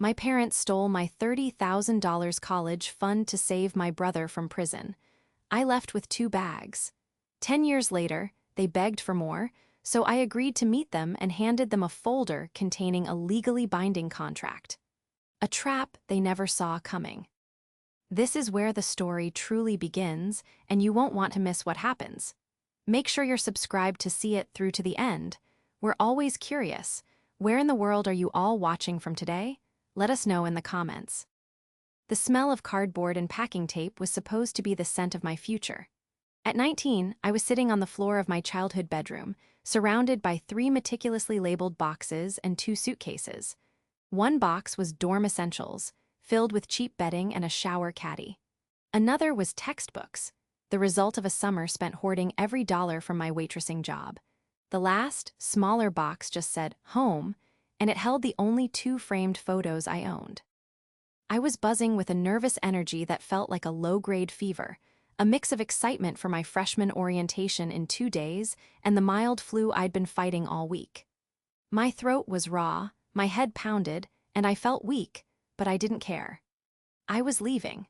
My parents stole my $30,000 college fund to save my brother from prison. I left with 2 bags. 10 years later, they begged for more, so I agreed to meet them and handed them a folder containing a legally binding contract. A trap they never saw coming. This is where the story truly begins, and you won't want to miss what happens. Make sure you're subscribed to see it through to the end. We're always curious. Where in the world are you all watching from today? Let us know in the comments. The smell of cardboard and packing tape was supposed to be the scent of my future. At 19, I was sitting on the floor of my childhood bedroom, surrounded by 3 meticulously labeled boxes and 2 suitcases. One box was dorm essentials, filled with cheap bedding and a shower caddy. Another was textbooks, the result of a summer spent hoarding every dollar from my waitressing job. The last, smaller box just said, "Home," and it held the only 2 framed photos I owned. I was buzzing with a nervous energy that felt like a low-grade fever, a mix of excitement for my freshman orientation in 2 days and the mild flu I'd been fighting all week. My throat was raw, my head pounded, and I felt weak, but I didn't care. I was leaving.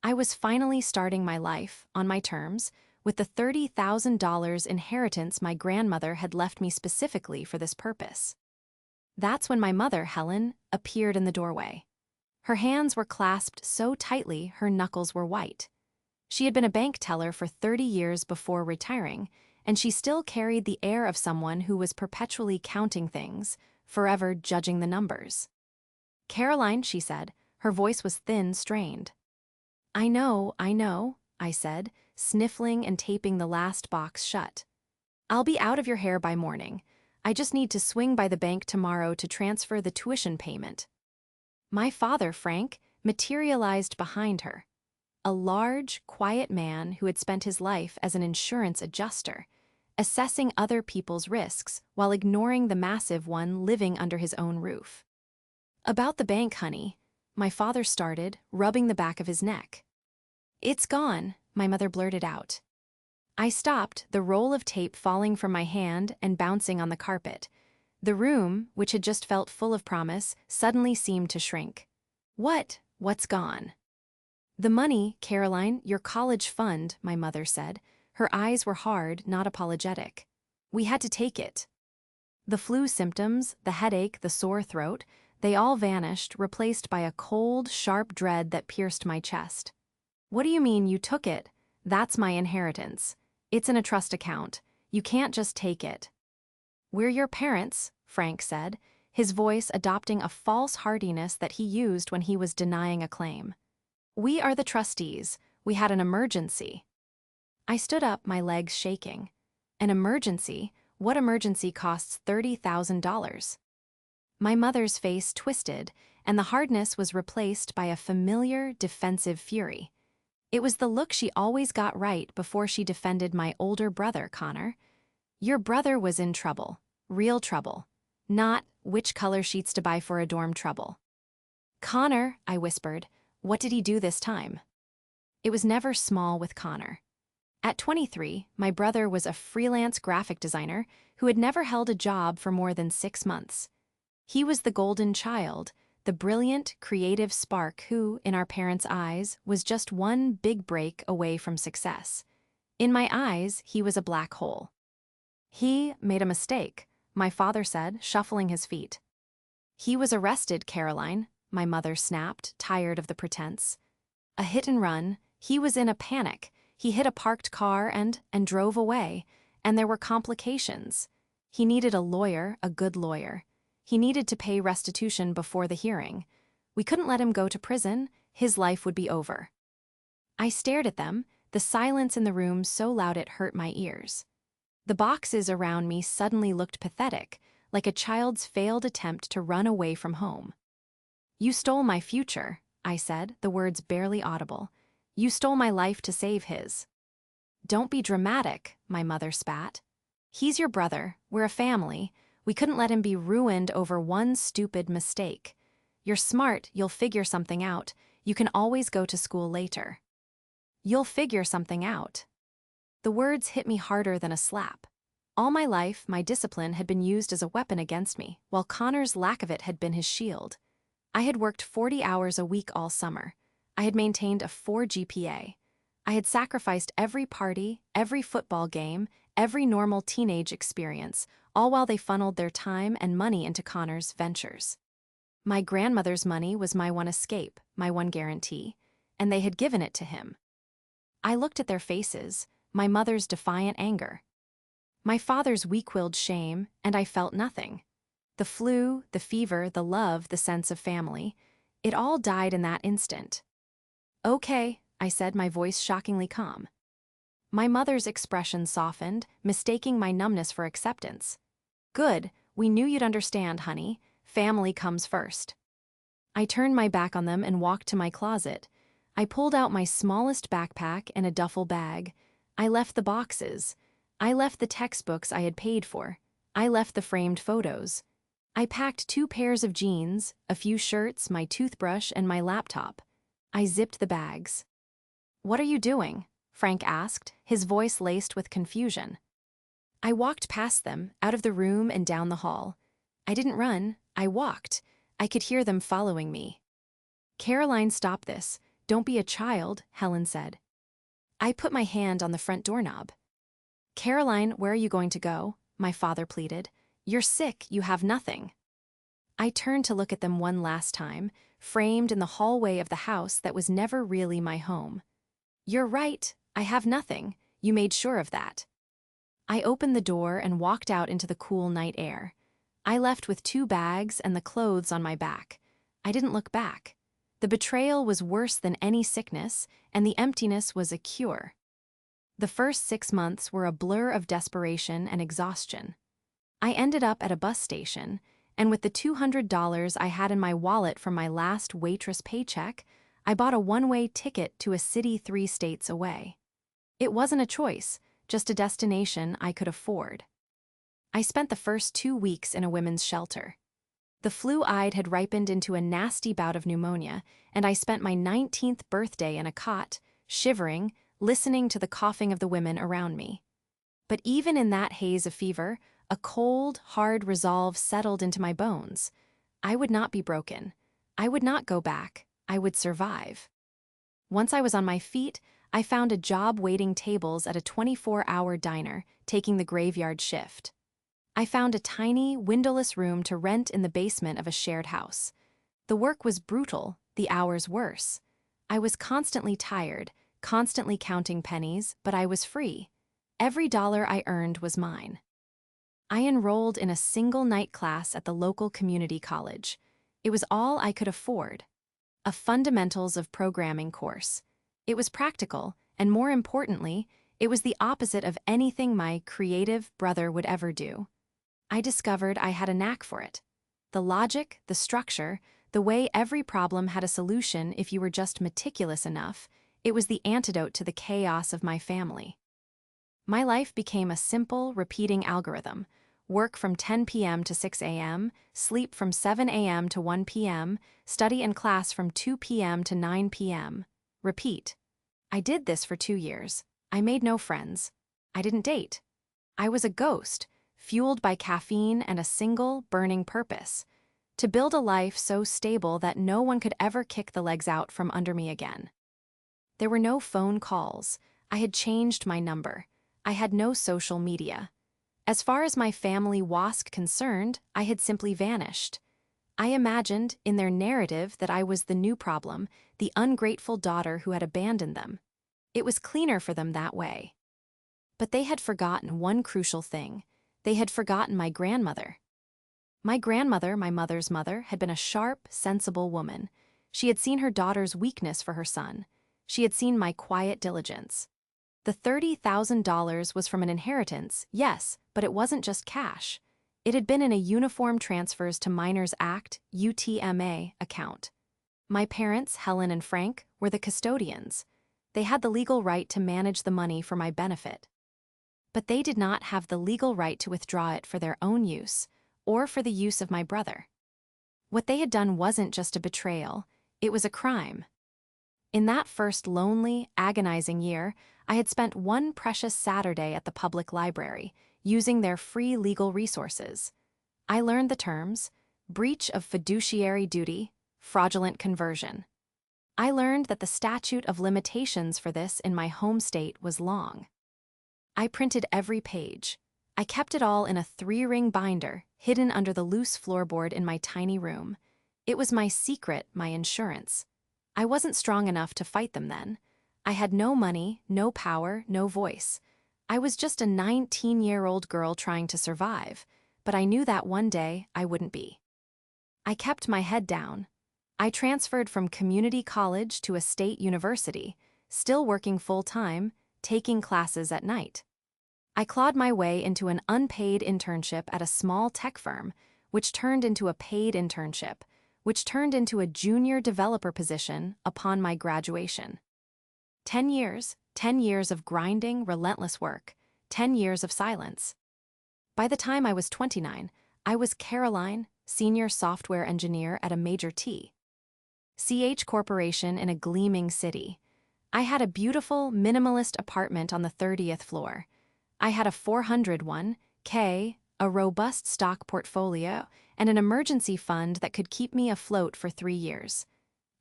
I was finally starting my life, on my terms, with the $30,000 inheritance my grandmother had left me specifically for this purpose. That's when my mother, Helen, appeared in the doorway. Her hands were clasped so tightly her knuckles were white. She had been a bank teller for 30 years before retiring, and she still carried the air of someone who was perpetually counting things, forever judging the numbers. "Caroline," she said, her voice was thin, strained. I know, I said, sniffling and taping the last box shut. "I'll be out of your hair by morning. I just need to swing by the bank tomorrow to transfer the tuition payment." My father, Frank, materialized behind her. A large, quiet man who had spent his life as an insurance adjuster, assessing other people's risks while ignoring the massive one living under his own roof. "About the bank, honey," my father started, rubbing the back of his neck. "It's gone," my mother blurted out. I stopped, the roll of tape falling from my hand and bouncing on the carpet. The room, which had just felt full of promise, suddenly seemed to shrink. What's gone?" "The money, Caroline, your college fund," my mother said. Her eyes were hard, not apologetic. "We had to take it." The flu symptoms, the headache, the sore throat, they all vanished, replaced by a cold, sharp dread that pierced my chest. "What do you mean you took it? That's my inheritance. It's in a trust account. You can't just take it." "We're your parents," Frank said, his voice adopting a false heartiness that he used when he was denying a claim. "We are the trustees. We had an emergency." I stood up, my legs shaking. An emergency? What emergency costs $30,000? My mother's face twisted, and the hardness was replaced by a familiar, defensive fury. It was the look she always got right before she defended my older brother, Connor. Your brother was in trouble. Real trouble. Not which color sheets to buy for a dorm trouble. "Connor," I whispered, "what did he do this time?" It was never small with Connor. At 23, my brother was a freelance graphic designer who had never held a job for more than 6 months. He was the golden child, the brilliant, creative spark who, in our parents' eyes, was just one big break away from success. In my eyes, he was a black hole. "He made a mistake," my father said, shuffling his feet. "He was arrested, Caroline," my mother snapped, tired of the pretense. "A hit and run. He was in a panic. He hit a parked car and drove away, and there were complications. He needed a lawyer, a good lawyer. He needed to pay restitution before the hearing. We couldn't let him go to prison. His life would be over." I stared at them, the silence in the room so loud it hurt my ears. The boxes around me suddenly looked pathetic, like a child's failed attempt to run away from home. "You stole my future," I said, the words barely audible. "You stole my life to save his." "Don't be dramatic," my mother spat. "He's your brother. We're a family. We couldn't let him be ruined over one stupid mistake. You're smart, you'll figure something out. You can always go to school later." "You'll figure something out." The words hit me harder than a slap. All my life, my discipline had been used as a weapon against me, while Connor's lack of it had been his shield. I had worked 40 hours a week all summer. I had maintained a 4 GPA. I had sacrificed every party, every football game, every normal teenage experience, all while they funneled their time and money into Connor's ventures. My grandmother's money was my one escape, my one guarantee, and they had given it to him. I looked at their faces, my mother's defiant anger, my father's weak-willed shame, and I felt nothing. The flu, the fever, the love, the sense of family, it all died in that instant. "Okay," I said, my voice shockingly calm. My mother's expression softened, mistaking my numbness for acceptance. "Good, we knew you'd understand, honey. Family comes first." I turned my back on them and walked to my closet. I pulled out my smallest backpack and a duffel bag. I left the boxes. I left the textbooks I had paid for. I left the framed photos. I packed 2 pairs of jeans, a few shirts, my toothbrush, and my laptop. I zipped the bags. "What are you doing?" Frank asked, his voice laced with confusion. I walked past them, out of the room and down the hall. I didn't run, I walked. I could hear them following me. "Caroline, stop this. Don't be a child," Helen said. I put my hand on the front doorknob. "Caroline, where are you going to go?" my father pleaded. "You're sick, you have nothing." I turned to look at them one last time, framed in the hallway of the house that was never really my home. "You're right, I have nothing. You made sure of that." I opened the door and walked out into the cool night air. I left with 2 bags and the clothes on my back. I didn't look back. The betrayal was worse than any sickness, and the emptiness was a cure. The first 6 months were a blur of desperation and exhaustion. I ended up at a bus station, and with the $200 I had in my wallet from my last waitress paycheck, I bought a one-way ticket to a city 3 states away. It wasn't a choice, just a destination I could afford. I spent the first 2 weeks in a women's shelter. The flu-eyed had ripened into a nasty bout of pneumonia, and I spent my 19th birthday in a cot, shivering, listening to the coughing of the women around me. But even in that haze of fever, a cold, hard resolve settled into my bones. I would not be broken. I would not go back. I would survive. Once I was on my feet, I found a job waiting tables at a 24-hour diner, taking the graveyard shift. I found a tiny, windowless room to rent in the basement of a shared house. The work was brutal, the hours worse. I was constantly tired, constantly counting pennies, but I was free. Every dollar I earned was mine. I enrolled in a single-night class at the local community college. It was all I could afford. A Fundamentals of Programming course. It was practical, and more importantly, it was the opposite of anything my creative brother would ever do. I discovered I had a knack for it. The logic, the structure, the way every problem had a solution if you were just meticulous enough, it was the antidote to the chaos of my family. My life became a simple, repeating algorithm. Work from 10 p.m. to 6 a.m., sleep from 7 a.m. to 1 p.m., study and class from 2 p.m. to 9 p.m. Repeat. I did this for 2 years. I made no friends. I didn't date. I was a ghost, fueled by caffeine and a single, burning purpose: to build a life so stable that no one could ever kick the legs out from under me again. There were no phone calls. I had changed my number. I had no social media. As far as my family was concerned, I had simply vanished. I imagined, in their narrative, that I was the new problem, the ungrateful daughter who had abandoned them. It was cleaner for them that way. But they had forgotten one crucial thing. They had forgotten my grandmother. My grandmother, my mother's mother, had been a sharp, sensible woman. She had seen her daughter's weakness for her son. She had seen my quiet diligence. The $30,000 was from an inheritance, yes, but it wasn't just cash. It had been in a Uniform Transfers to Minors Act, UTMA, account. My parents, Helen and Frank, were the custodians. They had the legal right to manage the money for my benefit. But they did not have the legal right to withdraw it for their own use, or for the use of my brother. What they had done wasn't just a betrayal, it was a crime. In that first lonely, agonizing year, I had spent one precious Saturday at the public library, using their free legal resources. I learned the terms: breach of fiduciary duty, fraudulent conversion. I learned that the statute of limitations for this in my home state was long. I printed every page. I kept it all in a 3-ring binder, hidden under the loose floorboard in my tiny room. It was my secret, my insurance. I wasn't strong enough to fight them then. I had no money, no power, no voice. I was just a 19-year-old girl trying to survive, but I knew that one day I wouldn't be. I kept my head down. I transferred from community college to a state university, still working full-time, taking classes at night. I clawed my way into an unpaid internship at a small tech firm, which turned into a paid internship, which turned into a junior developer position upon my graduation. 10 years of grinding, relentless work, 10 years of silence. By the time I was 29, I was Caroline, senior software engineer at a major CH corporation in a gleaming city. I had a beautiful, minimalist apartment on the 30th floor. I had a 401(k), a robust stock portfolio, and an emergency fund that could keep me afloat for 3 years.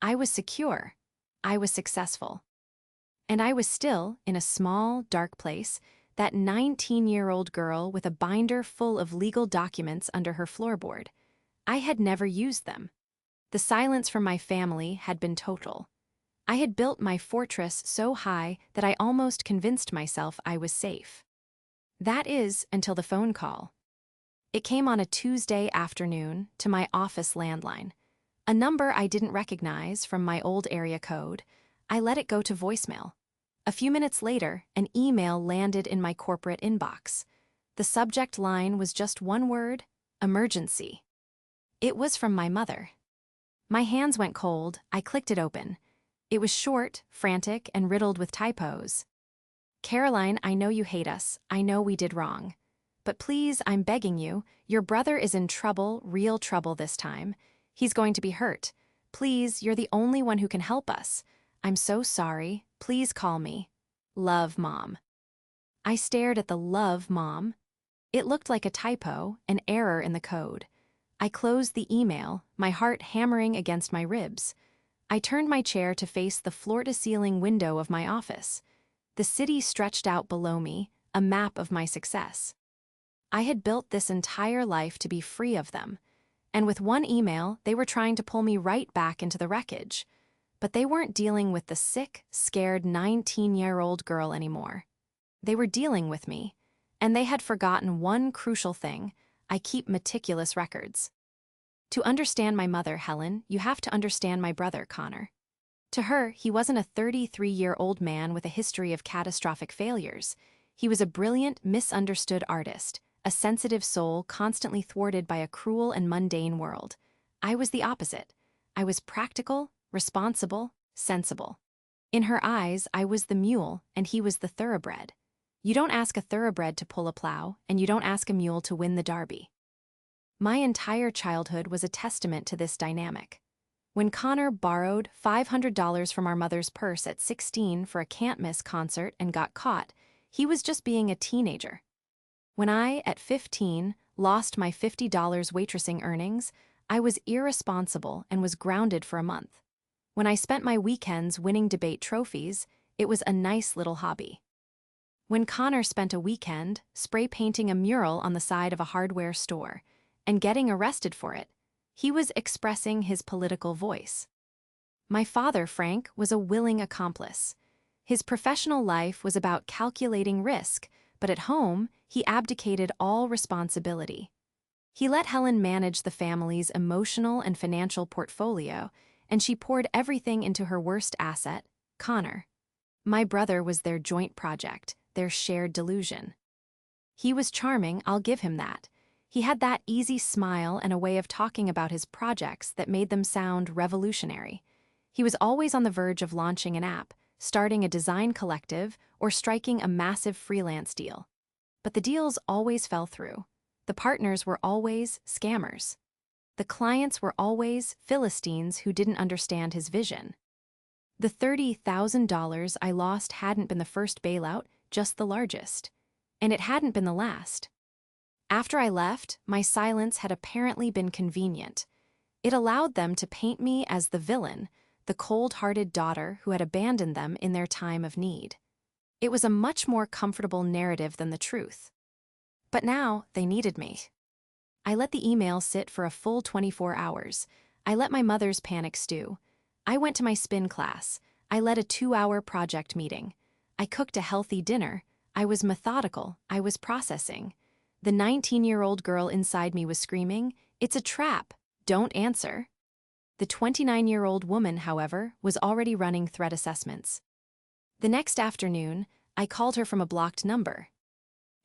I was secure. I was successful. And I was still, in a small, dark place, that 19-year-old girl with a binder full of legal documents under her floorboard. I had never used them. The silence from my family had been total. I had built my fortress so high that I almost convinced myself I was safe. That is, until the phone call. It came on a Tuesday afternoon to my office landline. A number I didn't recognize from my old area code. I let it go to voicemail. A few minutes later, an email landed in my corporate inbox. The subject line was just one word: emergency. It was from my mother. My hands went cold. I clicked it open. It was short, frantic, and riddled with typos. Caroline, I know you hate us. I know we did wrong. But please, I'm begging you, your brother is in trouble, real trouble this time. He's going to be hurt. Please, you're the only one who can help us. I'm so sorry. Please call me. Love, Mom. I stared at the love, Mom. It looked like a typo, an error in the code. I closed the email, my heart hammering against my ribs. I turned my chair to face the floor-to-ceiling window of my office. The city stretched out below me, a map of my success. I had built this entire life to be free of them, and with one email, they were trying to pull me right back into the wreckage. But they weren't dealing with the sick, scared 19-year-old girl anymore. They were dealing with me, and they had forgotten one crucial thing: I keep meticulous records. To understand my mother, Helen, you have to understand my brother, Connor. To her, he wasn't a 33-year-old man with a history of catastrophic failures. He was a brilliant, misunderstood artist, a sensitive soul constantly thwarted by a cruel and mundane world. I was the opposite. I was practical, responsible, sensible. In her eyes, I was the mule, and he was the thoroughbred. You don't ask a thoroughbred to pull a plow, and you don't ask a mule to win the derby. My entire childhood was a testament to this dynamic. When Connor borrowed $500 from our mother's purse at 16 for a can't-miss concert and got caught, he was just being a teenager. When I, at 15, lost my $50 waitressing earnings, I was irresponsible and was grounded for a month. When I spent my weekends winning debate trophies, it was a nice little hobby. When Connor spent a weekend spray painting a mural on the side of a hardware store and getting arrested for it, he was expressing his political voice. My father, Frank, was a willing accomplice. His professional life was about calculating risk, but at home, he abdicated all responsibility. He let Helen manage the family's emotional and financial portfolio, and she poured everything into her worst asset, Connor. My brother was their joint project, their shared delusion. He was charming, I'll give him that. He had that easy smile and a way of talking about his projects that made them sound revolutionary. He was always on the verge of launching an app, starting a design collective, or striking a massive freelance deal. But the deals always fell through. The partners were always scammers. The clients were always Philistines who didn't understand his vision. The $30,000 I lost hadn't been the first bailout, just the largest. And it hadn't been the last. After I left, my silence had apparently been convenient. It allowed them to paint me as the villain, the cold-hearted daughter who had abandoned them in their time of need. It was a much more comfortable narrative than the truth. But now, they needed me. I let the email sit for a full 24 hours. I let my mother's panic stew. I went to my spin class. I led a 2-hour project meeting. I cooked a healthy dinner. I was methodical. I was processing. The 19-year-old girl inside me was screaming, "It's a trap. Don't answer." The 29-year-old woman, however, was already running threat assessments. The next afternoon, I called her from a blocked number.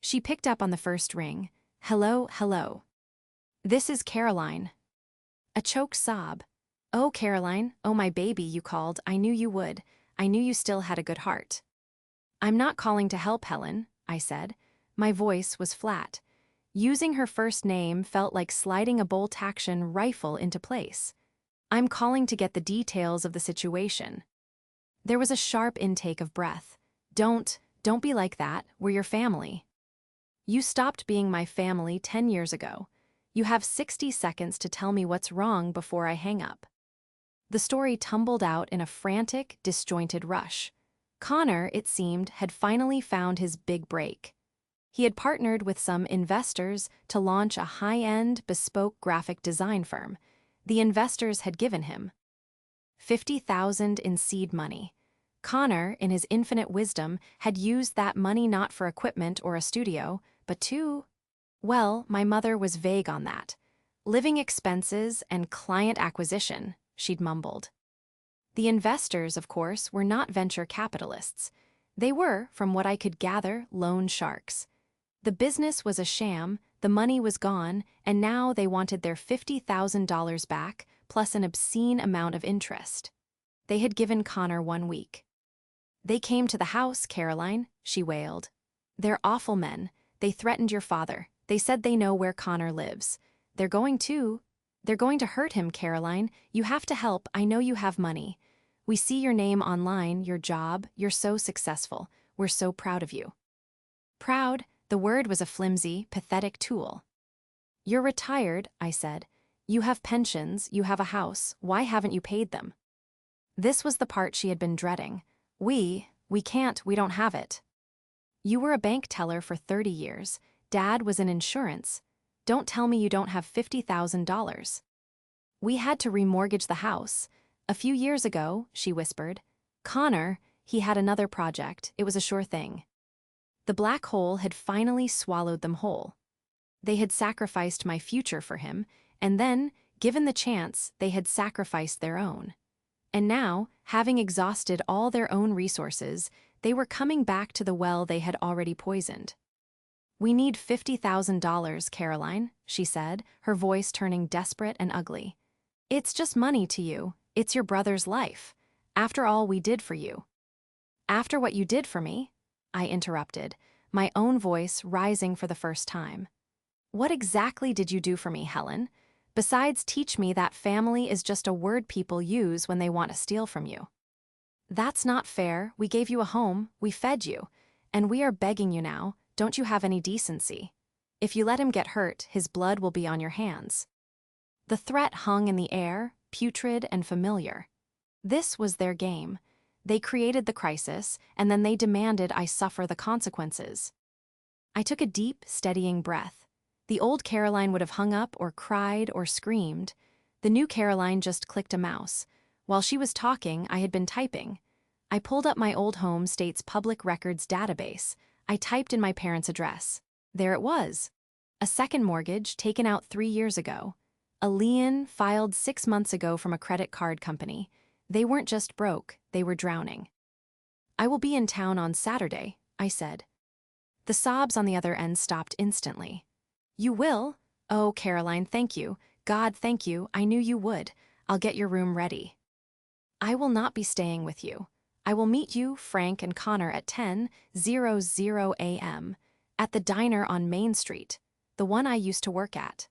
She picked up on the first ring. "Hello, hello. This is Caroline." A choked sob. "Oh, Caroline, oh my baby, you called. I knew you would. I knew you still had a good heart." "I'm not calling to help, Helen," I said. My voice was flat. Using her first name felt like sliding a bolt-action rifle into place. "I'm calling to get the details of the situation." There was a sharp intake of breath. Don't be like that. We're your family." "You stopped being my family 10 years ago. You have 60 seconds to tell me what's wrong before I hang up." The story tumbled out in a frantic, disjointed rush. Connor, it seemed, had finally found his big break. He had partnered with some investors to launch a high-end, bespoke graphic design firm. The investors had given him $50,000 in seed money. Connor, in his infinite wisdom, had used that money not for equipment or a studio, but to... Well, my mother was vague on that. "Living expenses and client acquisition," she'd mumbled. The investors, of course, were not venture capitalists. They were, from what I could gather, loan sharks. The business was a sham, the money was gone, and now they wanted their $50,000 back, plus an obscene amount of interest. They had given Connor 1 week. "They came to the house, Caroline," she wailed. "They're awful men. They threatened your father. They said they know where Connor lives. They're going to hurt him, Caroline. You have to help. I know you have money. We see your name online, your job. You're so successful. We're so proud of you." Proud, the word was a flimsy, pathetic tool. "You're retired," I said. "You have pensions, you have a house. Why haven't you paid them?" This was the part she had been dreading. We don't have it." "You were a bank teller for 30 years. Dad was in insurance. Don't tell me you don't have $50,000. "We had to remortgage the house. A few years ago," she whispered. "Connor, he had another project. It was a sure thing." The black hole had finally swallowed them whole. They had sacrificed my future for him, and then, given the chance, they had sacrificed their own. And now, having exhausted all their own resources, they were coming back to the well they had already poisoned. "We need $50,000, Caroline," she said, her voice turning desperate and ugly. "It's just money to you. It's your brother's life. After all we did for you." "After what you did for me?" I interrupted, my own voice rising for the first time. "What exactly did you do for me, Helen? Besides teach me that family is just a word people use when they want to steal from you." "That's not fair. We gave you a home, we fed you, and we are begging you now, don't you have any decency? If you let him get hurt, his blood will be on your hands." The threat hung in the air, putrid and familiar. This was their game. They created the crisis, and then they demanded I suffer the consequences. I took a deep, steadying breath. The old Caroline would have hung up or cried or screamed. The new Caroline just clicked a mouse. While she was talking, I had been typing. I pulled up my old home state's public records database. I typed in my parents' address. There it was. A second mortgage taken out 3 years ago. A lien filed 6 months ago from a credit card company. They weren't just broke, they were drowning. "I will be in town on Saturday," I said. The sobs on the other end stopped instantly. "You will? Oh, Caroline, thank you. God, thank you. I knew you would. I'll get your room ready." "I will not be staying with you. I will meet you, Frank and Connor at 10:00 a.m. at the diner on Main Street, the one I used to work at."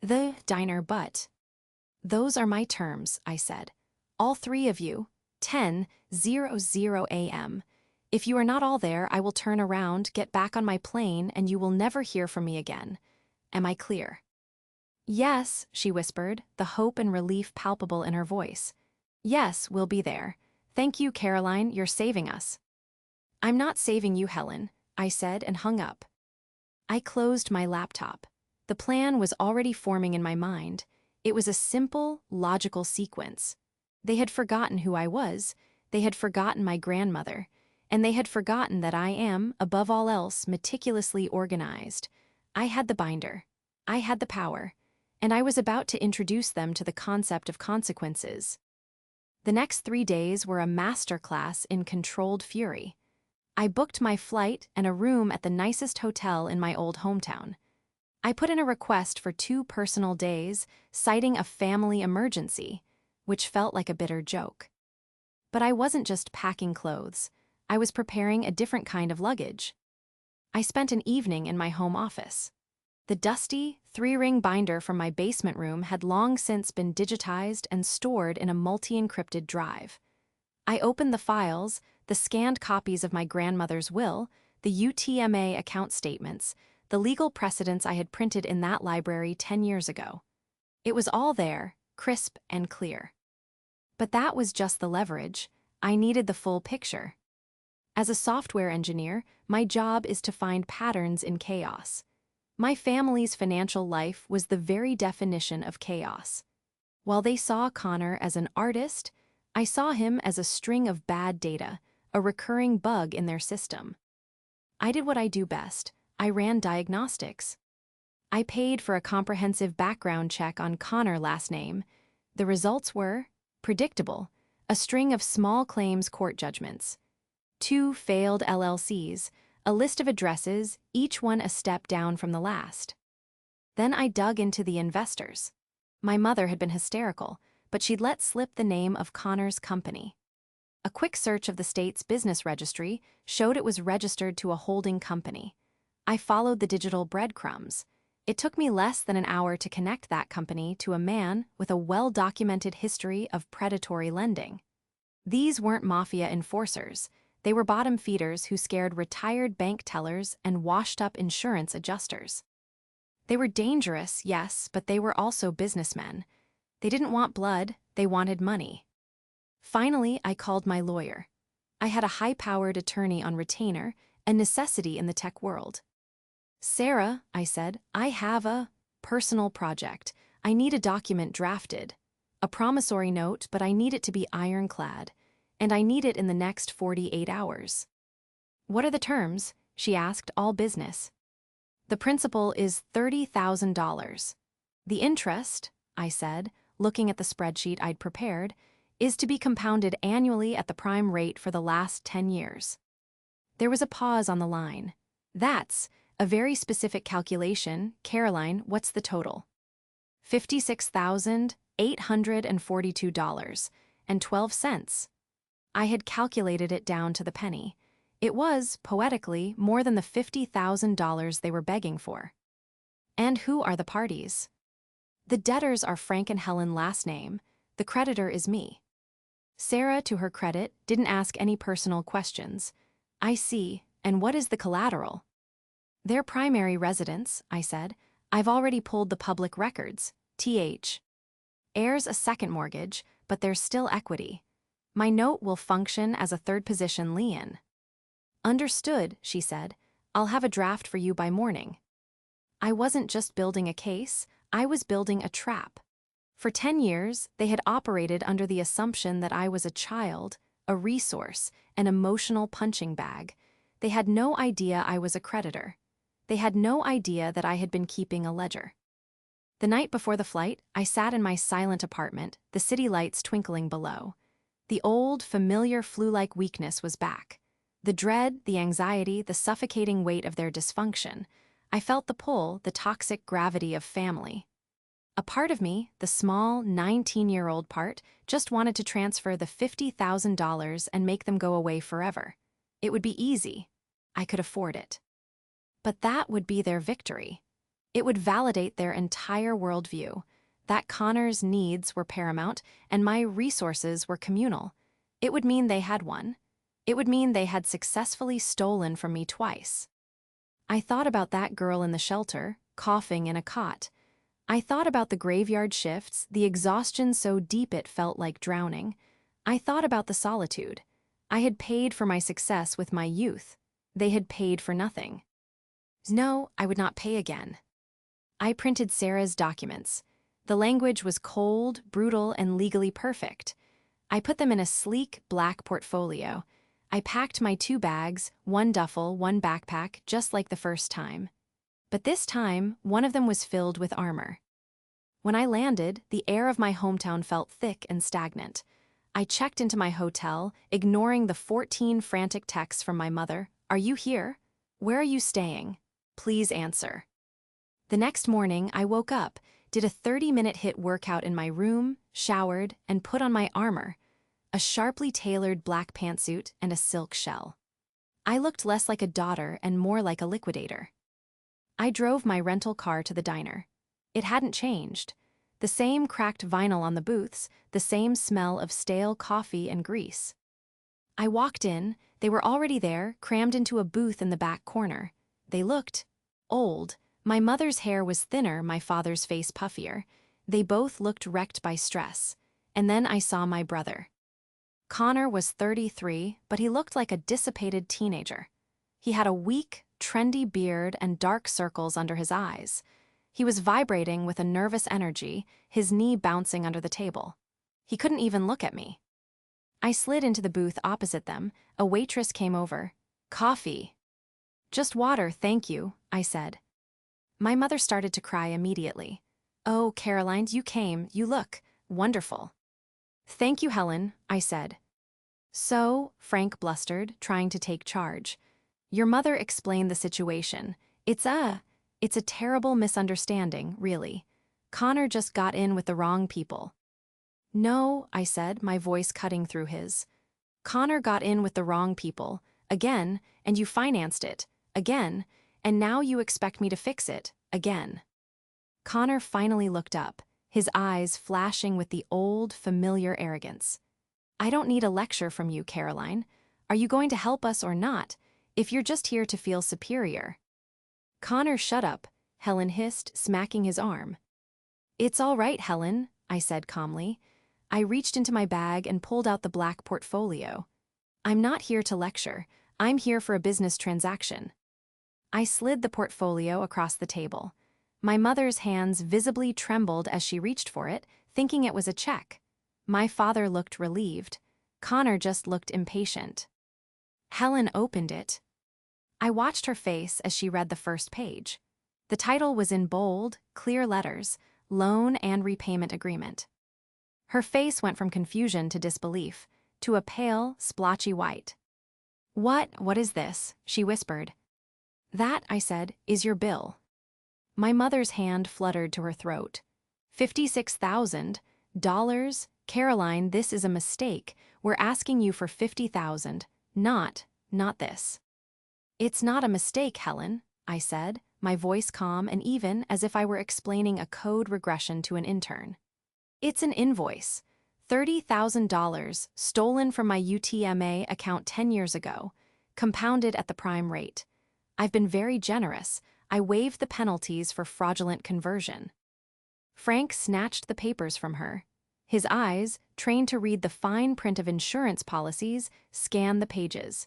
"The diner, but..." "Those are my terms," I said. "All 3 of you, 10:00 a.m. If you are not all there, I will turn around, get back on my plane, and you will never hear from me again. Am I clear?" Yes, she whispered, the hope and relief palpable in her voice. Yes, we'll be there. Thank you, Caroline, you're saving us. I'm not saving you, Helen, I said and hung up. I closed my laptop. The plan was already forming in my mind. It was a simple, logical sequence. They had forgotten who I was, they had forgotten my grandmother, and they had forgotten that I am, above all else, meticulously organized. I had the binder. I had the power. And I was about to introduce them to the concept of consequences. The next 3 days were a masterclass in controlled fury. I booked my flight and a room at the nicest hotel in my old hometown. I put in a request for 2 personal days, citing a family emergency, which felt like a bitter joke. But I wasn't just packing clothes. I was preparing a different kind of luggage. I spent an evening in my home office. The dusty, 3-ring binder from my basement room had long since been digitized and stored in a multi-encrypted drive. I opened the files, the scanned copies of my grandmother's will, the UTMA account statements, the legal precedents I had printed in that library 10 years ago. It was all there, crisp and clear. But that was just the leverage. I needed the full picture. As a software engineer, my job is to find patterns in chaos. My family's financial life was the very definition of chaos. While they saw Connor as an artist, I saw him as a string of bad data, a recurring bug in their system. I did what I do best. I ran diagnostics. I paid for a comprehensive background check on Connor last name. The results were predictable, a string of small claims court judgments, 2 failed LLCs, a list of addresses, each one a step down from the last. Then I dug into the investors. My mother had been hysterical, but she'd let slip the name of Connor's company. A quick search of the state's business registry showed it was registered to a holding company. I followed the digital breadcrumbs. It took me less than an hour to connect that company to a man with a well-documented history of predatory lending. These weren't mafia enforcers. They were bottom feeders who scared retired bank tellers and washed-up insurance adjusters. They were dangerous, yes, but they were also businessmen. They didn't want blood, they wanted money. Finally, I called my lawyer. I had a high-powered attorney on retainer, a necessity in the tech world. Sarah, I said, I have a personal project. I need a document drafted. A promissory note, but I need it to be ironclad. And I need it in the next 48 hours. What are the terms? She asked, all business. The principal is $30,000. The interest, I said, looking at the spreadsheet I'd prepared, is to be compounded annually at the prime rate for the last 10 years. There was a pause on the line. That's a very specific calculation. Caroline, what's the total? $56,842.12. I had calculated it down to the penny. It was, poetically, more than the $50,000 they were begging for. And who are the parties? The debtors are Frank and Helen last name. The creditor is me. Sarah, to her credit, didn't ask any personal questions. I see. And what is the collateral? Their primary residence, I said. I've already pulled the public records. TH. Heirs a second mortgage, but there's still equity. My note will function as a third position lien. Understood, she said. I'll have a draft for you by morning. I wasn't just building a case, I was building a trap. For 10 years, they had operated under the assumption that I was a child, a resource, an emotional punching bag. They had no idea I was a creditor. They had no idea that I had been keeping a ledger. The night before the flight, I sat in my silent apartment, the city lights twinkling below. The old, familiar flu-like weakness was back. The dread, the anxiety, the suffocating weight of their dysfunction. I felt the pull, the toxic gravity of family. A part of me, the small, 19-year-old part, just wanted to transfer the $50,000 and make them go away forever. It would be easy. I could afford it. But that would be their victory. It would validate their entire worldview, that Connor's needs were paramount and my resources were communal. It would mean they had won. It would mean they had successfully stolen from me twice. I thought about that girl in the shelter, coughing in a cot. I thought about the graveyard shifts, the exhaustion so deep it felt like drowning. I thought about the solitude. I had paid for my success with my youth. They had paid for nothing. No, I would not pay again. I printed Sarah's documents. The language was cold, brutal, and legally perfect. I put them in a sleek, black portfolio. I packed my 2 bags, 1 duffel, 1 backpack, just like the first time. But this time, one of them was filled with armor. When I landed, the air of my hometown felt thick and stagnant. I checked into my hotel, ignoring the 14 frantic texts from my mother. Are you here? Where are you staying? Please answer. The next morning, I woke up, did a 30-minute HIIT workout in my room, showered, and put on my armor, a sharply tailored black pantsuit and a silk shell. I looked less like a daughter and more like a liquidator. I drove my rental car to the diner. It hadn't changed. The same cracked vinyl on the booths, the same smell of stale coffee and grease. I walked in. They were already there, crammed into a booth in the back corner. They looked old. My mother's hair was thinner, my father's face puffier. They both looked wrecked by stress. And then I saw my brother. Connor was 33, but he looked like a dissipated teenager. He had a weak, trendy beard and dark circles under his eyes. He was vibrating with a nervous energy, his knee bouncing under the table. He couldn't even look at me. I slid into the booth opposite them. A waitress came over. Coffee. Just water, thank you, I said. My mother started to cry immediately. Oh, Caroline, you came, you look wonderful. Thank you, Helen, I said. So, Frank blustered, trying to take charge. Your mother explained the situation. It's a terrible misunderstanding, really. Connor just got in with the wrong people. No, I said, my voice cutting through his. Connor got in with the wrong people, again, and you financed it, again, and now you expect me to fix it, again. Connor finally looked up, his eyes flashing with the old, familiar arrogance. I don't need a lecture from you, Caroline. Are you going to help us or not, if you're just here to feel superior? Connor, shut up, Helen hissed, smacking his arm. It's all right, Helen, I said calmly. I reached into my bag and pulled out the black portfolio. I'm not here to lecture. I'm here for a business transaction. I slid the portfolio across the table. My mother's hands visibly trembled as she reached for it, thinking it was a check. My father looked relieved. Connor just looked impatient. Helen opened it. I watched her face as she read the first page. The title was in bold, clear letters, Loan and Repayment Agreement. Her face went from confusion to disbelief, to a pale, splotchy white. What is this? She whispered. That, I said, is your bill. My mother's hand fluttered to her throat. $56,000? Caroline, this is a mistake. We're asking you for $50,000, not this. It's not a mistake, Helen, I said, my voice calm and even as if I were explaining a code regression to an intern. It's an invoice. $30,000 stolen from my UTMA account 10 years ago, compounded at the prime rate. I've been very generous. I waived the penalties for fraudulent conversion. Frank snatched the papers from her. His eyes, trained to read the fine print of insurance policies, scanned the pages.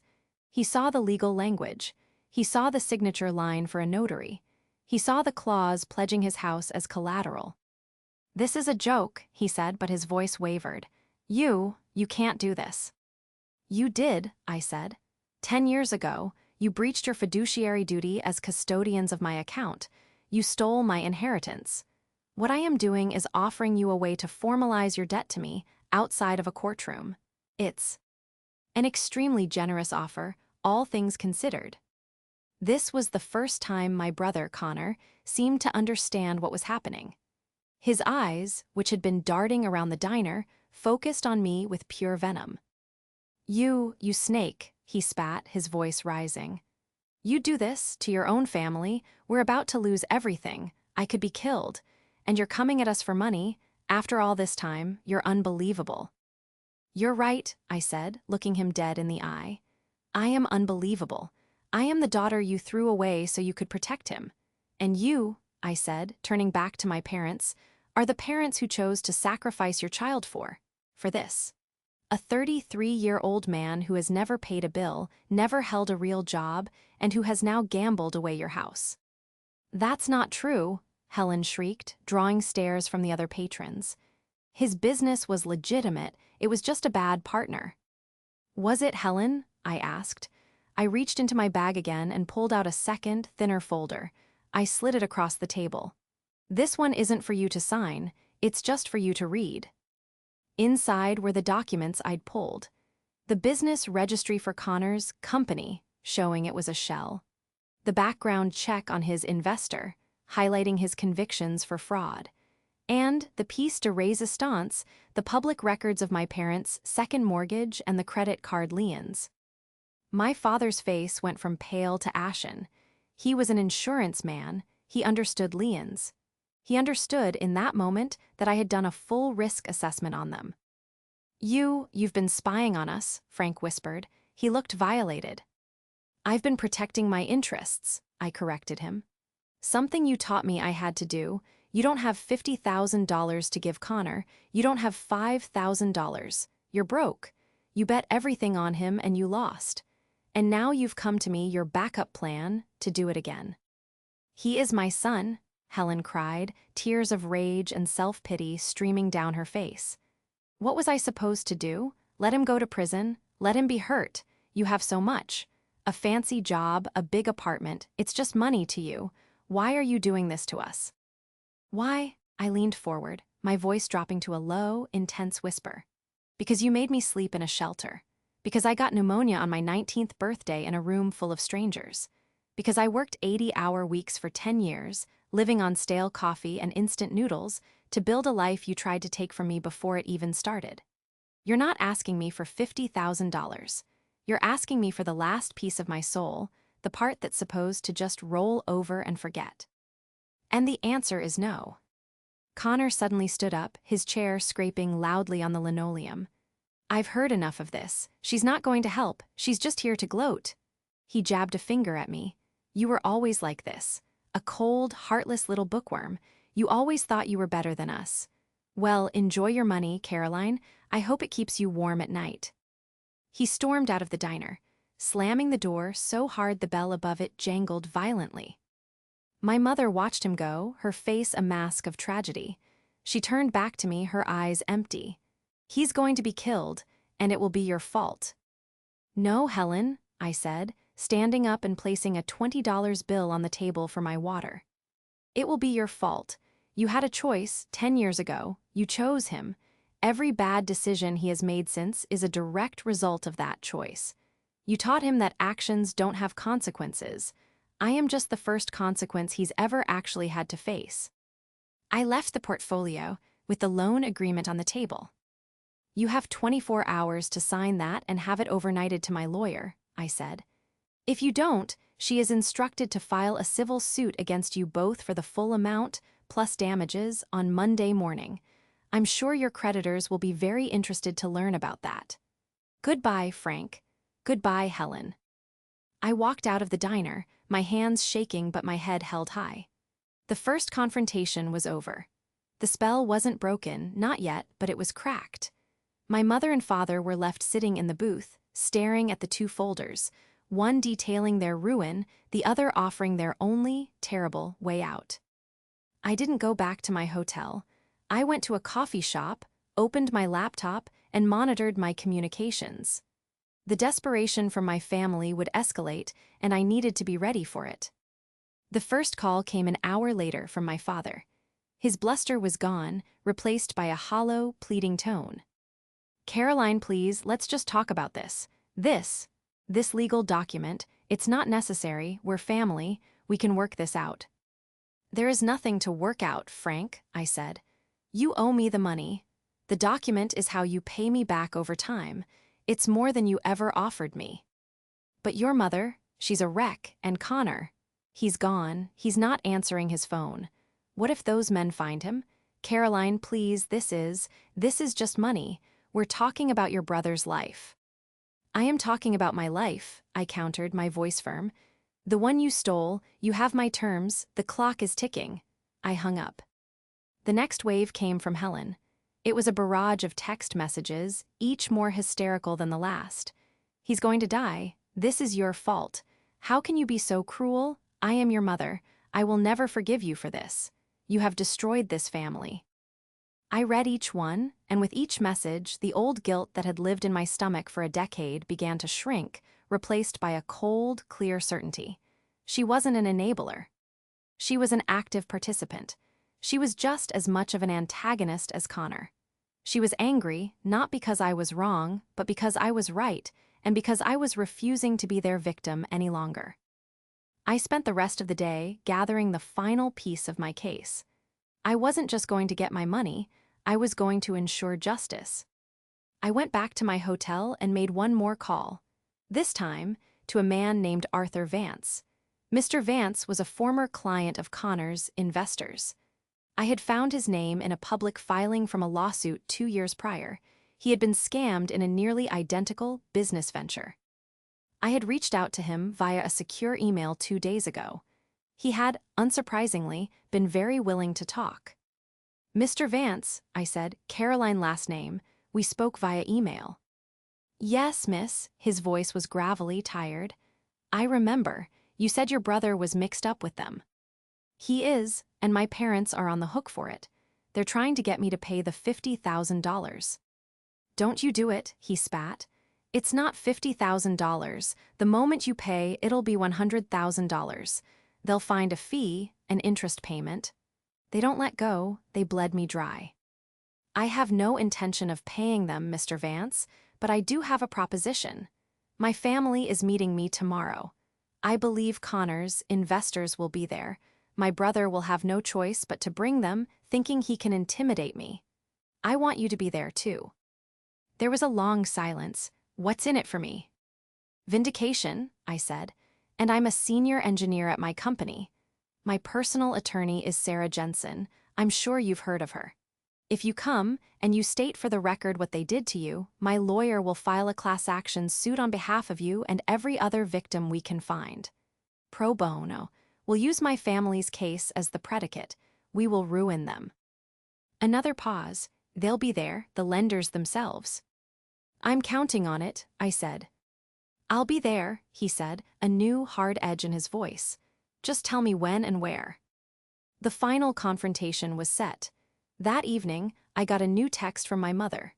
He saw the legal language. He saw the signature line for a notary. He saw the clause pledging his house as collateral. This is a joke, he said, but his voice wavered. You can't do this. You did, I said. 10 years ago, you breached your fiduciary duty as custodians of my account. You stole my inheritance. What I am doing is offering you a way to formalize your debt to me outside of a courtroom. It's an extremely generous offer, all things considered. This was the first time my brother, Connor, seemed to understand what was happening. His eyes, which had been darting around the diner, focused on me with pure venom. You snake, he spat, his voice rising. You do this to your own family. We're about to lose everything. I could be killed. And you're coming at us for money. After all this time, you're unbelievable. You're right, I said, looking him dead in the eye. I am unbelievable. I am the daughter you threw away so you could protect him. And you, I said, turning back to my parents, are the parents who chose to sacrifice your child for this. A 33-year-old man who has never paid a bill, never held a real job, and who has now gambled away your house. That's not true, Helen shrieked, drawing stares from the other patrons. His business was legitimate, it was just a bad partner. Was it, Helen? I asked. I reached into my bag again and pulled out a second, thinner folder. I slid it across the table. This one isn't for you to sign, it's just for you to read. Inside were the documents I'd pulled. The business registry for Connor's company, showing it was a shell. The background check on his investor, highlighting his convictions for fraud. And the piece de resistance, the public records of my parents' second mortgage and the credit card liens. My father's face went from pale to ashen. He was an insurance man, he understood liens. He understood in that moment that I had done a full risk assessment on them. You've been spying on us, Frank whispered. He looked violated. I've been protecting my interests, I corrected him. Something you taught me I had to do. You don't have $50,000 to give Connor. You don't have $5,000. You're broke. You bet everything on him and you lost. And now you've come to me your backup plan to do it again. He is my son, Helen cried, tears of rage and self-pity streaming down her face. What was I supposed to do? Let him go to prison? Let him be hurt? You have so much. A fancy job, a big apartment, it's just money to you. Why are you doing this to us? Why? I leaned forward, my voice dropping to a low, intense whisper. Because you made me sleep in a shelter. Because I got pneumonia on my 19th birthday in a room full of strangers. Because I worked 80-hour weeks for 10 years, living on stale coffee and instant noodles, to build a life you tried to take from me before it even started. You're not asking me for $50,000. You're asking me for the last piece of my soul, the part that's supposed to just roll over and forget. And the answer is no. Connor suddenly stood up, his chair scraping loudly on the linoleum. I've heard enough of this. She's not going to help. She's just here to gloat. He jabbed a finger at me. You were always like this. A cold, heartless little bookworm. You always thought you were better than us. Well, enjoy your money, Caroline. I hope it keeps you warm at night. He stormed out of the diner, slamming the door so hard the bell above it jangled violently. My mother watched him go, her face a mask of tragedy. She turned back to me, her eyes empty. He's going to be killed, and it will be your fault. No, Helen, I said, standing up and placing a $20 bill on the table for my water. It will be your fault. You had a choice 10 years ago. You chose him. Every bad decision he has made since is a direct result of that choice. You taught him that actions don't have consequences. I am just the first consequence he's ever actually had to face. I left the portfolio with the loan agreement on the table. You have 24 hours to sign that and have it overnighted to my lawyer, I said. If you don't, she is instructed to file a civil suit against you both for the full amount, plus damages, on Monday morning. I'm sure your creditors will be very interested to learn about that. Goodbye, Frank. Goodbye, Helen. I walked out of the diner, my hands shaking but my head held high. The first confrontation was over. The spell wasn't broken, not yet, but it was cracked. My mother and father were left sitting in the booth, staring at the two folders, one detailing their ruin, the other offering their only terrible way out. I didn't go back to my hotel. I went to a coffee shop, opened my laptop, and monitored my communications. The desperation from my family would escalate, and I needed to be ready for it. The first call came an hour later from my father. His bluster was gone, replaced by a hollow, pleading tone. Caroline, please, let's just talk about this. This legal document, it's not necessary, we're family, we can work this out. There is nothing to work out, Frank, I said. You owe me the money. The document is how you pay me back over time. It's more than you ever offered me. But your mother, she's a wreck, and Connor, he's gone, he's not answering his phone. What if those men find him? Caroline, please, this is just money. We're talking about your brother's life. I am talking about my life, I countered, my voice firm. The one you stole, you have my terms, the clock is ticking. I hung up. The next wave came from Helen. It was a barrage of text messages, each more hysterical than the last. "He's going to die. This is your fault. How can you be so cruel? I am your mother. I will never forgive you for this. You have destroyed this family." I read each one, and with each message, the old guilt that had lived in my stomach for a decade began to shrink, replaced by a cold, clear certainty. She wasn't an enabler. She was an active participant. She was just as much of an antagonist as Connor. She was angry, not because I was wrong, but because I was right, and because I was refusing to be their victim any longer. I spent the rest of the day gathering the final piece of my case. I wasn't just going to get my money, I was going to ensure justice. I went back to my hotel and made one more call. This time, to a man named Arthur Vance. Mr. Vance was a former client of Connor's investors. I had found his name in a public filing from a lawsuit 2 years prior. He had been scammed in a nearly identical business venture. I had reached out to him via a secure email 2 days ago. He had, unsurprisingly, been very willing to talk. "Mr. Vance," I said, "Caroline last name, we spoke via email." "Yes, miss," his voice was gravelly, tired. "I remember, you said your brother was mixed up with them." "He is, and my parents are on the hook for it. They're trying to get me to pay the $50,000. "Don't you do it," he spat. "It's not $50,000. The moment you pay, it'll be $100,000. They'll find a fee, an interest payment. They don't let go, they bled me dry." "I have no intention of paying them, Mr. Vance, but I do have a proposition. My family is meeting me tomorrow. I believe Connor's investors will be there. My brother will have no choice but to bring them, thinking he can intimidate me. I want you to be there too." There was a long silence. "What's in it for me?" "Vindication," I said, "and I'm a senior engineer at my company. My personal attorney is Sarah Jensen. I'm sure you've heard of her. If you come, and you state for the record what they did to you, my lawyer will file a class action suit on behalf of you and every other victim we can find. Pro bono. We'll use my family's case as the predicate. We will ruin them." Another pause. "They'll be there, the lenders themselves." "I'm counting on it," I said. "I'll be there," he said, a new hard edge in his voice. "Just tell me when and where." The final confrontation was set. That evening, I got a new text from my mother.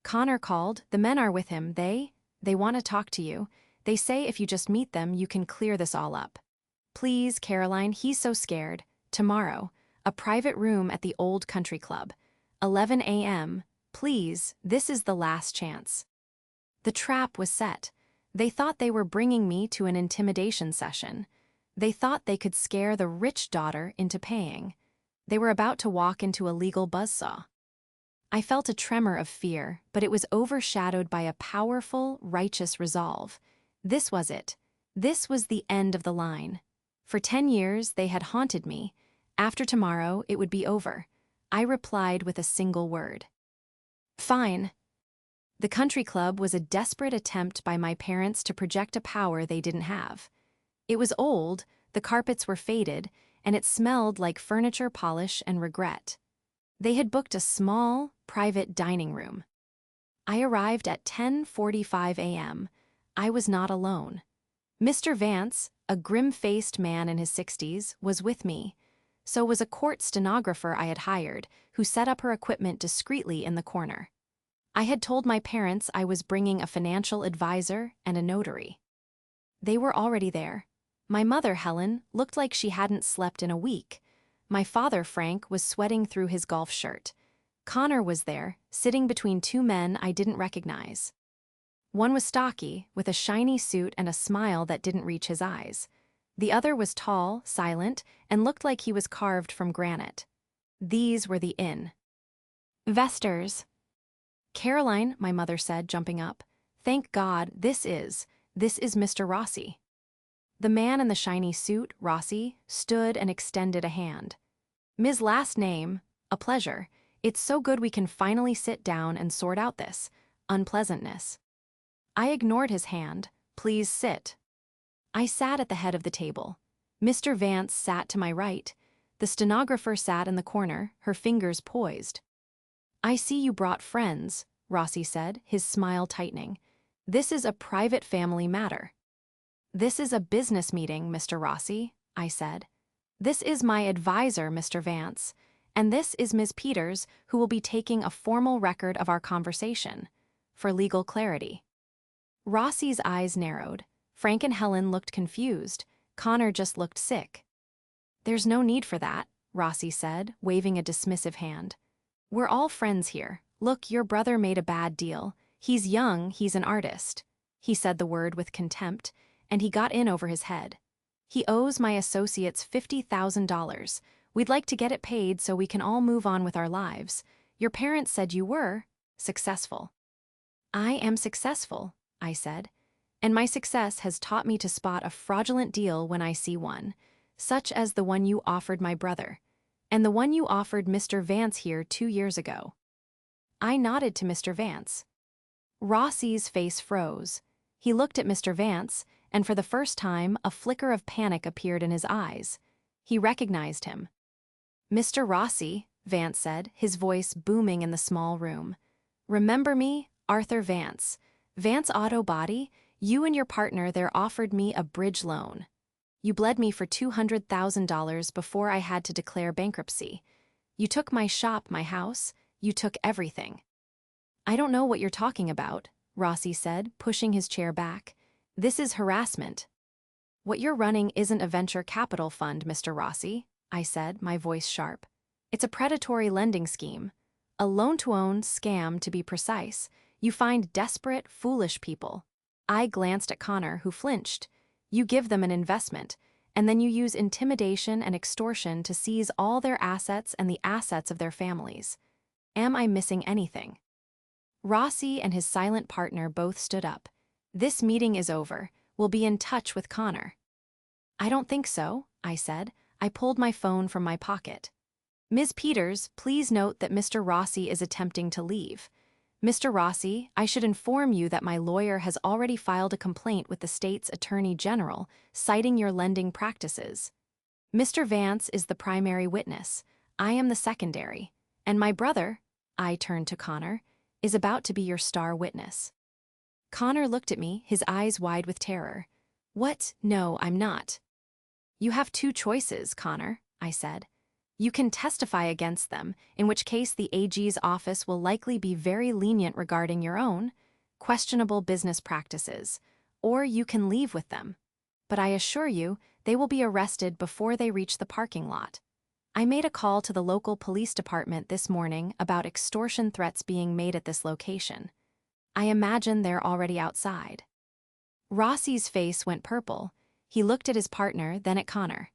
"Connor called, the men are with him, they want to talk to you. They say if you just meet them, you can clear this all up. Please, Caroline, he's so scared. Tomorrow, a private room at the Old Country Club. 11 a.m. Please, this is the last chance." The trap was set. They thought they were bringing me to an intimidation session. They thought they could scare the rich daughter into paying. They were about to walk into a legal buzzsaw. I felt a tremor of fear, but it was overshadowed by a powerful, righteous resolve. This was it. This was the end of the line. For 10 years, they had haunted me. After tomorrow, it would be over. I replied with a single word. "Fine." The country club was a desperate attempt by my parents to project a power they didn't have. It was old, the carpets were faded, and it smelled like furniture polish and regret. They had booked a small, private dining room. I arrived at 10:45 a.m. I was not alone. Mr. Vance, a grim-faced man in his 60s, was with me. So was a court stenographer I had hired, who set up her equipment discreetly in the corner. I had told my parents I was bringing a financial advisor and a notary. They were already there. My mother, Helen, looked like she hadn't slept in a week. My father, Frank, was sweating through his golf shirt. Connor was there, sitting between two men I didn't recognize. One was stocky, with a shiny suit and a smile that didn't reach his eyes. The other was tall, silent, and looked like he was carved from granite. These were the investors. "Caroline," my mother said, jumping up. "Thank God, this is Mr. Rossi." The man in the shiny suit, Rossi, stood and extended a hand. "Ms. Last name, a pleasure. It's so good we can finally sit down and sort out this unpleasantness." I ignored his hand. "Please sit." I sat at the head of the table. Mr. Vance sat to my right. The stenographer sat in the corner, her fingers poised. "I see you brought friends," Rossi said, his smile tightening. "This is a private family matter." "This is a business meeting, Mr. Rossi," I said. "This is my advisor, Mr. Vance, and this is Ms. Peters, who will be taking a formal record of our conversation, for legal clarity." Rossi's eyes narrowed. Frank and Helen looked confused. Connor just looked sick. "There's no need for that," Rossi said, waving a dismissive hand. "We're all friends here. Look, your brother made a bad deal. He's young, he's an artist." He said the word with contempt, and he got in over his head. "He owes my associates $50,000. We'd like to get it paid so we can all move on with our lives. Your parents said you were successful." "I am successful," I said, "and my success has taught me to spot a fraudulent deal when I see one, such as the one you offered my brother, and the one you offered Mr. Vance here 2 years ago." I nodded to Mr. Vance. Rossi's face froze. He looked at Mr. Vance, and for the first time, a flicker of panic appeared in his eyes. He recognized him. "Mr. Rossi," Vance said, his voice booming in the small room. "Remember me? Arthur Vance. Vance Auto Body, you and your partner there offered me a bridge loan. You bled me for $200,000 before I had to declare bankruptcy. You took my shop, my house. You took everything." "I don't know what you're talking about," Rossi said, pushing his chair back. "This is harassment." "What you're running isn't a venture capital fund, Mr. Rossi," I said, my voice sharp. "It's a predatory lending scheme. A loan-to-own scam, to be precise. You find desperate, foolish people." I glanced at Connor, who flinched. "You give them an investment, and then you use intimidation and extortion to seize all their assets and the assets of their families. Am I missing anything?" Rossi and his silent partner both stood up. "This meeting is over. We'll be in touch with Connor." "I don't think so," I said. I pulled my phone from my pocket. "Ms. Peters, please note that Mr. Rossi is attempting to leave. Mr. Rossi, I should inform you that my lawyer has already filed a complaint with the state's Attorney General, citing your lending practices. Mr. Vance is the primary witness. I am the secondary. And my brother," I turned to Connor, "is about to be your star witness." Connor looked at me, his eyes wide with terror. "What? No, I'm not." "You have 2 choices, Connor," I said. "You can testify against them, in which case the AG's office will likely be very lenient regarding your own questionable business practices, or you can leave with them. But I assure you, they will be arrested before they reach the parking lot. I made a call to the local police department this morning about extortion threats being made at this location. I imagine they're already outside." Rossi's face went purple. He looked at his partner, then at Connor.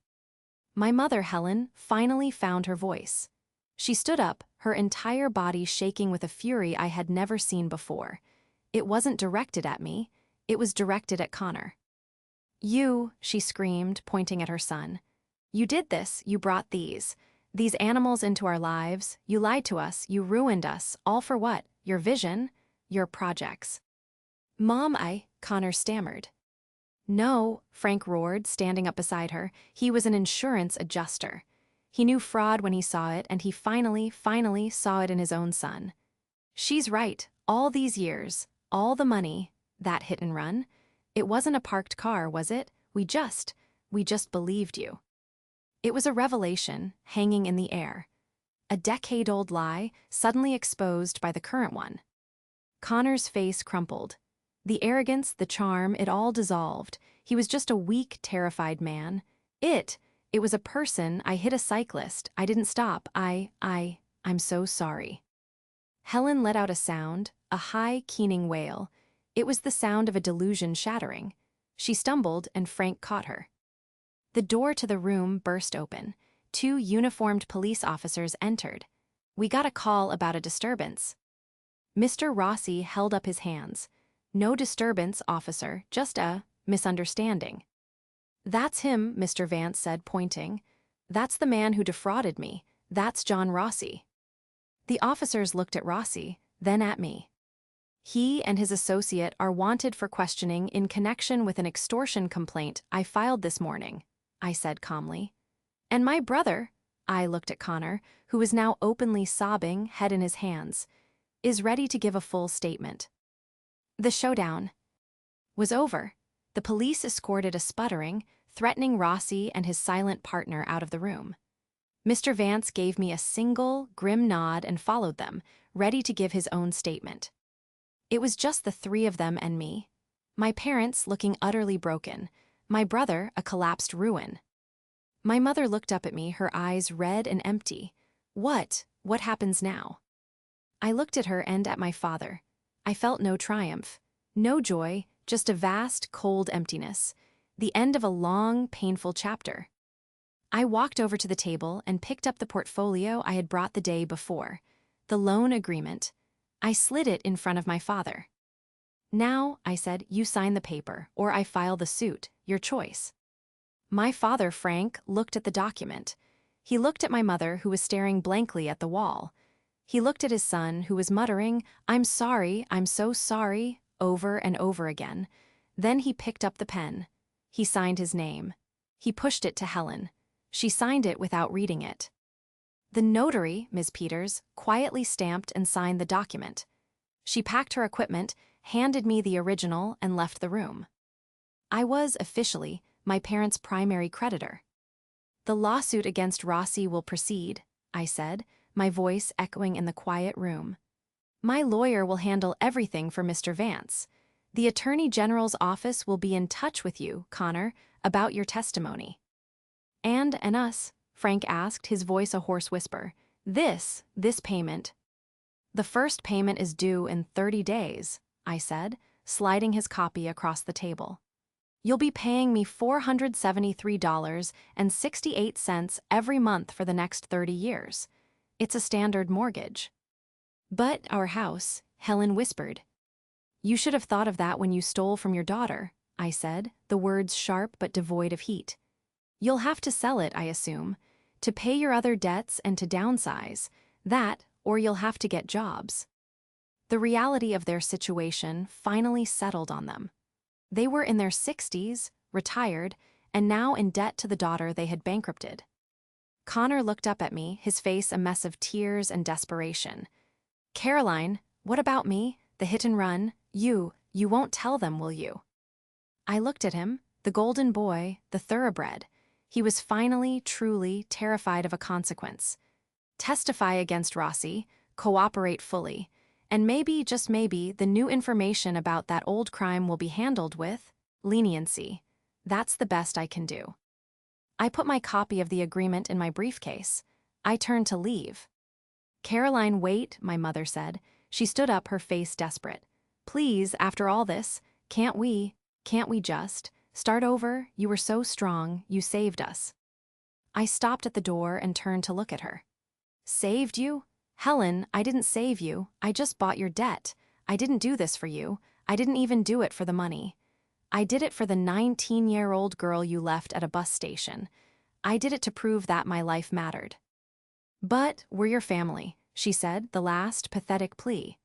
My mother, Helen, finally found her voice. She stood up, her entire body shaking with a fury I had never seen before. It wasn't directed at me, it was directed at Connor. "You," she screamed, pointing at her son. "You did this, you brought these animals into our lives, you lied to us, you ruined us, all for what? Your vision? Your projects." "Mom, Connor stammered. "No," Frank roared, standing up beside her. He was an insurance adjuster. He knew fraud when he saw it, and he finally saw it in his own son. "She's right. All these years, all the money, that hit and run. It wasn't a parked car, was it? We just believed you." It was a revelation, hanging in the air. A decade-old lie, suddenly exposed by the current one. Connor's face crumpled. The arrogance, the charm, it all dissolved. He was just a weak, terrified man. It was a person. I hit a cyclist. I didn't stop. I'm so sorry. Helen let out a sound, a high, keening wail. It was the sound of a delusion shattering. She stumbled, and Frank caught her. The door to the room burst open. 2 uniformed police officers entered. "We got a call about a disturbance." Mr. Rossi held up his hands. "No disturbance, officer, just a misunderstanding." "That's him," Mr. Vance said, pointing. "That's the man who defrauded me. That's John Rossi." The officers looked at Rossi, then at me. "He and his associate are wanted for questioning in connection with an extortion complaint I filed this morning," I said calmly. "And my brother," I looked at Connor, who was now openly sobbing, head in his hands, is ready to give a full statement. The showdown was over. The police escorted a sputtering, threatening Rossi and his silent partner out of the room. Mr. Vance gave me a single, grim nod and followed them, ready to give his own statement. It was just the three of them and me. My parents looking utterly broken, my brother a collapsed ruin. My mother looked up at me, her eyes red and empty. What happens now? I looked at her and at my father. I felt no triumph, no joy, just a vast, cold emptiness, the end of a long, painful chapter. I walked over to the table and picked up the portfolio I had brought the day before, the loan agreement. I slid it in front of my father. Now, I said, you sign the paper, or I file the suit, your choice. My father, Frank, looked at the document. He looked at my mother, who was staring blankly at the wall. He looked at his son, who was muttering, I'm sorry, I'm so sorry, over and over again. Then he picked up the pen. He signed his name. He pushed it to Helen. She signed it without reading it. The notary, Ms. Peters, quietly stamped and signed the document. She packed her equipment, handed me the original, and left the room. I was, officially, my parents' primary creditor. The lawsuit against Rossi will proceed, I said, my voice echoing in the quiet room. My lawyer will handle everything for Mr. Vance. The Attorney General's office will be in touch with you, Connor, about your testimony. And us? Frank asked, his voice a hoarse whisper. This payment. The first payment is due in 30 days, I said, sliding his copy across the table. You'll be paying me $473.68 every month for the next 30 years. It's a standard mortgage. But our house, Helen whispered. You should have thought of that when you stole from your daughter, I said, the words sharp but devoid of heat. You'll have to sell it, I assume, to pay your other debts and to downsize. That, or you'll have to get jobs. The reality of their situation finally settled on them. They were in their 60s, retired, and now in debt to the daughter they had bankrupted. Connor looked up at me, his face a mess of tears and desperation. Caroline, what about me, the hit and run? You won't tell them, will you? I looked at him, the golden boy, the thoroughbred. He was finally, truly terrified of a consequence. Testify against Rossi, cooperate fully, and maybe, just maybe, the new information about that old crime will be handled with leniency. That's the best I can do. I put my copy of the agreement in my briefcase. I turned to leave. Caroline, wait, my mother said. She stood up, her face desperate. Please, after all this, can't we just start over? You were so strong, you saved us. I stopped at the door and turned to look at her. Saved you? Helen, I didn't save you. I just bought your debt. I didn't do this for you. I didn't even do it for the money. I did it for the 19-year-old girl you left at a bus station. I did it to prove that my life mattered. But we're your family, she said, the last pathetic plea.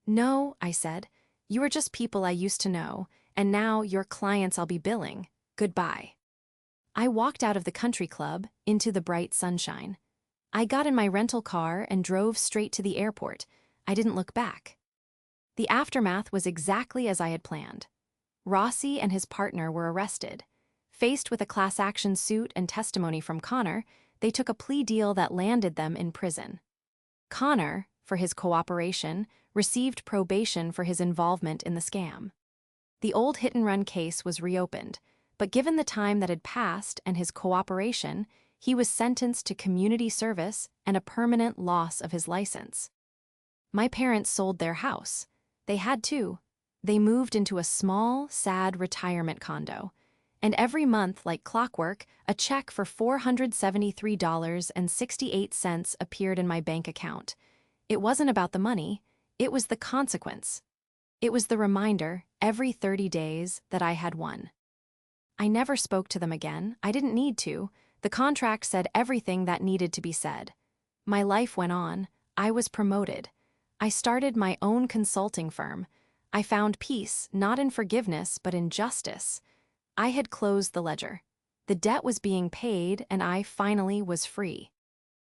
No, I said. You are just people I used to know, and now you're clients I'll be billing. Goodbye. I walked out of the country club, into the bright sunshine. I got in my rental car and drove straight to the airport. I didn't look back. The aftermath was exactly as I had planned. Rossi and his partner were arrested. Faced with a class action suit and testimony from Connor, they took a plea deal that landed them in prison. Connor, for his cooperation, received probation for his involvement in the scam. The old hit-and-run case was reopened, but given the time that had passed and his cooperation, he was sentenced to community service and a permanent loss of his license. My parents sold their house. They had to. They moved into a small, sad retirement condo, and every month, like clockwork, a check for $473.68 appeared in my bank account. It wasn't about the money, it was the consequence. It was the reminder, every 30 days, that I had won. I never spoke to them again. I didn't need to. The contract said everything that needed to be said. My life went on. I was promoted. I started my own consulting firm. I found peace, not in forgiveness, but in justice. I had closed the ledger. The debt was being paid, and I finally was free.